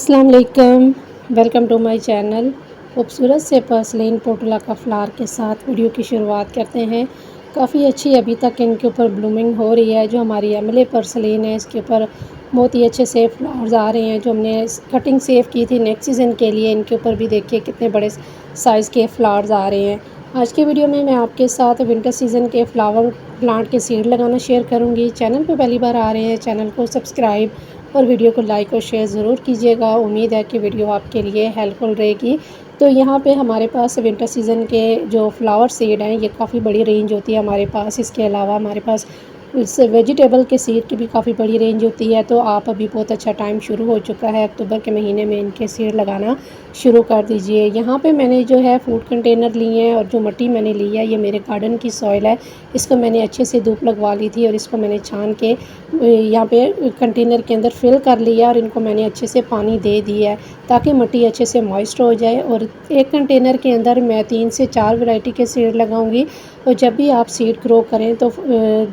अस्सलाम वालेकुम, welcome to my channel. खूबसूरत से पर्सलिन पोटुला का फ्लावर के साथ वीडियो की शुरुआत करते हैं। काफ़ी अच्छी अभी तक इनके ऊपर ब्लूमिंग हो रही है। जो हमारी एमले पर्सलिन है इसके ऊपर बहुत ही अच्छे से फ्लावर्स आ रहे हैं। जो हमने कटिंग सेव की थी नेक्स्ट सीज़न के लिए, इनके ऊपर भी देखिए कितने बड़े साइज़ के फ्लावर्स आ रहे हैं। आज की वीडियो में मैं आपके साथ विंटर सीज़न के फ्लावर प्लांट के सीड लगाना शेयर करूँगी। चैनल पर पहली बार आ रहे हैं, चैनल को सब्सक्राइब और वीडियो को लाइक और शेयर ज़रूर कीजिएगा। उम्मीद है कि वीडियो आपके लिए हेल्पफुल रहेगी। तो यहाँ पे हमारे पास विंटर सीज़न के जो फ्लावर सीड हैं ये काफ़ी बड़ी रेंज होती है हमारे पास। इसके अलावा हमारे पास इस वेजिटेबल के सीड की भी काफ़ी बड़ी रेंज होती है। तो आप अभी बहुत अच्छा टाइम शुरू हो चुका है, अक्टूबर के महीने में इनके सीड लगाना शुरू कर दीजिए। यहाँ पे मैंने जो है फूड कंटेनर लिए हैं और जो मिट्टी मैंने ली है ये मेरे गार्डन की सॉइल है। इसको मैंने अच्छे से धूप लगवा ली थी और इसको मैंने छान के यहाँ पे कंटेनर के अंदर फिल कर लिया और इनको मैंने अच्छे से पानी दे दिया है ताकि मिट्टी अच्छे से मॉइस्ट हो जाए। और एक कंटेनर के अंदर मैं 3 से 4 वैरायटी के सीड लगाऊंगी। और जब भी आप सीड ग्रो करें तो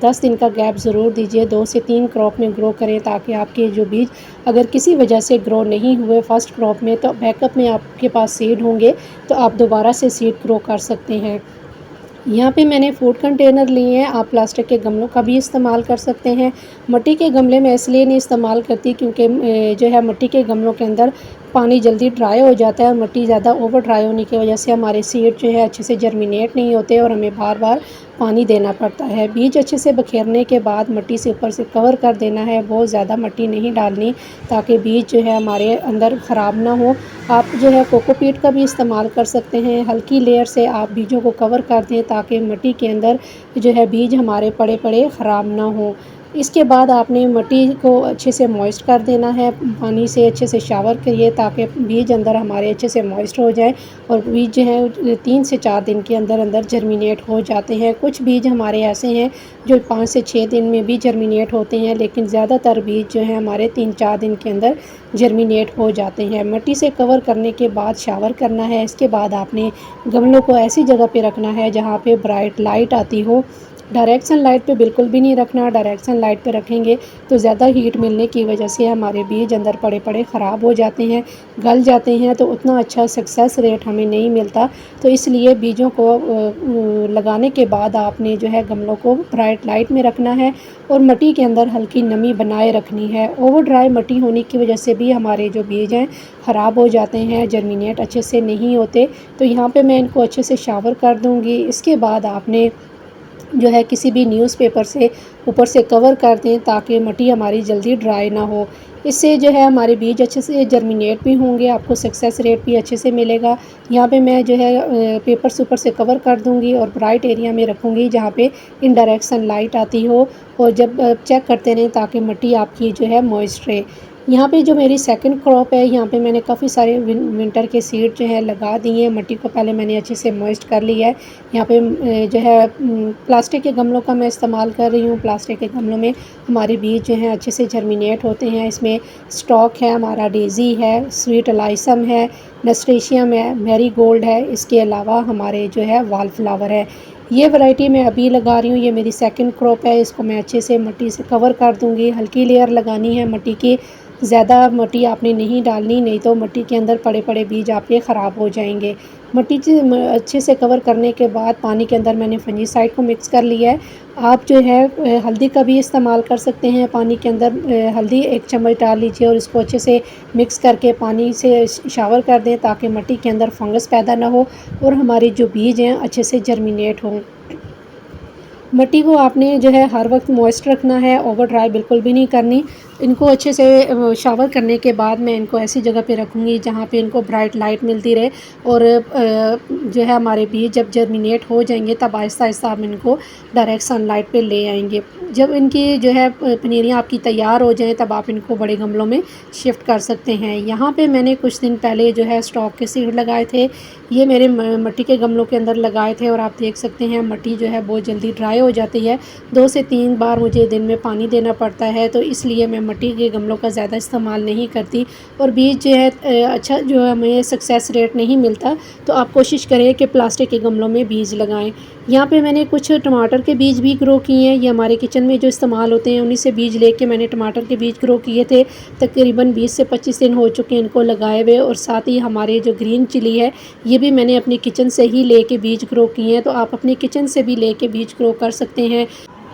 10 दिन का गैप ज़रूर दीजिए। 2 से 3 क्रॉप में ग्रो करें ताकि आपके जो बीज अगर किसी वजह से ग्रो नहीं हुए फर्स्ट क्रॉप में तो बैकअप में आपके पास सीड होंगे तो आप दोबारा से सीड ग्रो कर सकते हैं। यहाँ पे मैंने फूड कंटेनर लिए हैं। आप प्लास्टिक के गमलों का भी इस्तेमाल कर सकते हैं। मिट्टी के गमले मैं इसलिए नहीं इस्तेमाल करती क्योंकि जो है मिट्टी के गमलों के अंदर पानी जल्दी ड्राई हो जाता है और मिट्टी ज़्यादा ओवर ड्राई होने की वजह से हमारे सीड जो है अच्छे से जर्मिनेट नहीं होते और हमें बार बार पानी देना पड़ता है। बीज अच्छे से बखेरने के बाद मिट्टी से ऊपर से कवर कर देना है। बहुत ज़्यादा मिट्टी नहीं डालनी ताकि बीज जो है हमारे अंदर ख़राब ना हो। आप जो है कोकोपीट का भी इस्तेमाल कर सकते हैं। हल्की लेयर से आप बीजों को कवर कर दें ताकि मिट्टी के अंदर जो है बीज हमारे पड़े पड़े ख़राब ना हो। इसके बाद आपने मिट्टी को अच्छे से मॉइस्ट कर देना है। पानी से अच्छे से शावर करिए ताकि बीज अंदर हमारे अच्छे से मॉइस्ट हो जाए और बीज जो है 3 से 4 दिन के अंदर अंदर जर्मिनेट हो जाते हैं। कुछ बीज हमारे ऐसे हैं जो 5 से 6 दिन में भी जर्मिनेट होते हैं, लेकिन ज़्यादातर बीज जो हैं हमारे 3-4 दिन के अंदर जर्मिनेट हो जाते हैं। मिट्टी से कवर करने के बाद शावर करना है। इसके बाद आपने गमलों को ऐसी जगह पे रखना है जहाँ पे ब्राइट लाइट आती हो। डायरेक्ट सनलाइट पे बिल्कुल भी नहीं रखना। डायरेक्ट सनलाइट पे रखेंगे तो ज़्यादा हीट मिलने की वजह से हमारे बीज अंदर पड़े पड़े ख़राब हो जाते हैं, गल जाते हैं, तो उतना अच्छा सक्सेस रेट हमें नहीं मिलता। तो इसलिए बीजों को लगाने के बाद आपने जो है गमलों को ब्राइट लाइट में रखना है और मिट्टी के अंदर हल्की नमी बनाए रखनी है। ओवर ड्राई मिट्टी होने की वजह से भी हमारे जो बीज हैं ख़राब हो जाते हैं, जर्मिनेट अच्छे से नहीं होते। तो यहाँ पे मैं इनको अच्छे से शावर कर दूँगी। इसके बाद आपने जो है किसी भी न्यूज़पेपर से ऊपर से कवर कर दें ताकि मिट्टी हमारी जल्दी ड्राई ना हो। इससे जो है हमारे बीज अच्छे से जर्मिनेट भी होंगे, आपको सक्सेस रेट भी अच्छे से मिलेगा। यहाँ पे मैं जो है पेपर से ऊपर से कवर कर दूँगी और ब्राइट एरिया में रखूँगी जहाँ पे इनडायरेक्ट सनलाइट आती हो। और जब चेक करते रहें ताकि मिट्टी आपकी जो है मॉइस्ट रहे। यहाँ पे जो मेरी सेकंड क्रॉप है यहाँ पे मैंने काफ़ी सारे विंटर के सीड जो है लगा दिए हैं। मिट्टी को पहले मैंने अच्छे से मॉइस्ट कर लिया है। यहाँ पे जो है प्लास्टिक के गमलों का मैं इस्तेमाल कर रही हूँ। प्लास्टिक के गमलों में हमारे बीज जो हैं अच्छे से जर्मिनेट होते हैं। इसमें स्टॉक है, हमारा डेज़ी है, स्वीट अलाइसम है, नस्टेशियम है, मैरीगोल्ड है। इसके अलावा हमारे जो है वाल फ्लावर है। ये वैरायटी मैं अभी लगा रही हूँ, ये मेरी सेकंड क्रॉप है। इसको मैं अच्छे से मिट्टी से कवर कर दूँगी। हल्की लेयर लगानी है मिट्टी की, ज़्यादा मिट्टी आपने नहीं डालनी, नहीं तो मिट्टी के अंदर पड़े पड़े बीज आपके ख़राब हो जाएंगे। मिट्टी से अच्छे से कवर करने के बाद पानी के अंदर मैंने फंजीसाइड को मिक्स कर लिया है। आप जो है हल्दी का भी इस्तेमाल कर सकते हैं। पानी के अंदर हल्दी 1 चम्मच डाल लीजिए और इसको अच्छे से मिक्स करके पानी से शावर कर दें ताकि मिट्टी के अंदर फंगस पैदा ना हो और हमारे जो बीज हैं अच्छे से जर्मिनेट हों। मिट्टी को आपने जो है हर वक्त मॉइस्ट रखना है, ओवर ड्राई बिल्कुल भी नहीं करनी। इनको अच्छे से शावर करने के बाद मैं इनको ऐसी जगह पे रखूँगी जहाँ पे इनको ब्राइट लाइट मिलती रहे और जो है हमारे बीज जब जर्मिनेट हो जाएंगे तब आहिस्ता आहिस्ता हम इनको डायरेक्ट सनलाइट पे ले आएंगे। जब इनकी जो है पनीरियाँ आपकी तैयार हो जाएं तब आप इनको बड़े गमलों में शिफ्ट कर सकते हैं। यहाँ पे मैंने कुछ दिन पहले जो है स्टॉक के सीड लगाए थे। ये मेरे मिट्टी के गमलों के अंदर लगाए थे और आप देख सकते हैं मिट्टी जो है बहुत जल्दी ड्राई हो जाती है। 2 से 3 बार मुझे दिन में पानी देना पड़ता है, तो इसलिए मैं मिट्टी के गमलों का ज़्यादा इस्तेमाल नहीं करती और बीज जो है अच्छा जो है हमें सक्सेस रेट नहीं मिलता। तो आप कोशिश करें कि प्लास्टिक के गमलों में बीज लगाएं। यहाँ पे मैंने कुछ टमाटर के बीज भी ग्रो किए हैं। ये हमारे किचन में जो इस्तेमाल होते हैं उन्हीं से बीज लेके मैंने टमाटर के बीज ग्रो किए थे। तकरीबन 20 से 25 दिन हो चुके हैं इनको लगाए हुए। और साथ ही हमारे जो ग्रीन चिली है ये भी मैंने अपनी किचन से ही लेके बीज ग्रो किए हैं। तो आप अपनी किचन से भी लेके बीज ग्रो कर सकते हैं।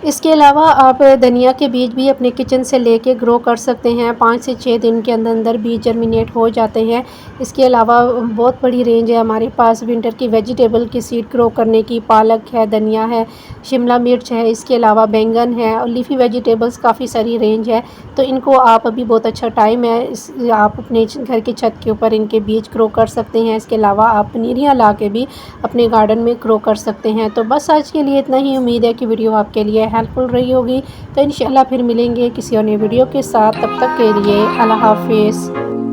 इसके अलावा आप धनिया के बीज भी अपने किचन से लेके ग्रो कर सकते हैं। 5 से 6 दिन के अंदर अंदर बीज जर्मिनेट हो जाते हैं। इसके अलावा बहुत बड़ी रेंज है हमारे पास विंटर की वेजिटेबल की सीड ग्रो करने की। पालक है, धनिया है, शिमला मिर्च है, इसके अलावा बैंगन है और लीफी वेजिटेबल्स काफ़ी सारी रेंज है। तो इनको आप अभी बहुत अच्छा टाइम है, आप अपने घर की छत के ऊपर इनके बीज ग्रो कर सकते हैं। इसके अलावा आप पनीरियाँ ला के भी अपने गार्डन में ग्रो कर सकते हैं। तो बस आज के लिए इतना ही। उम्मीद है कि वीडियो आपके लिए हेल्पफुल रही होगी। तो इंशाल्लाह फिर मिलेंगे किसी और नए वीडियो के साथ। तब तक के लिए अल्लाह हाफिज़।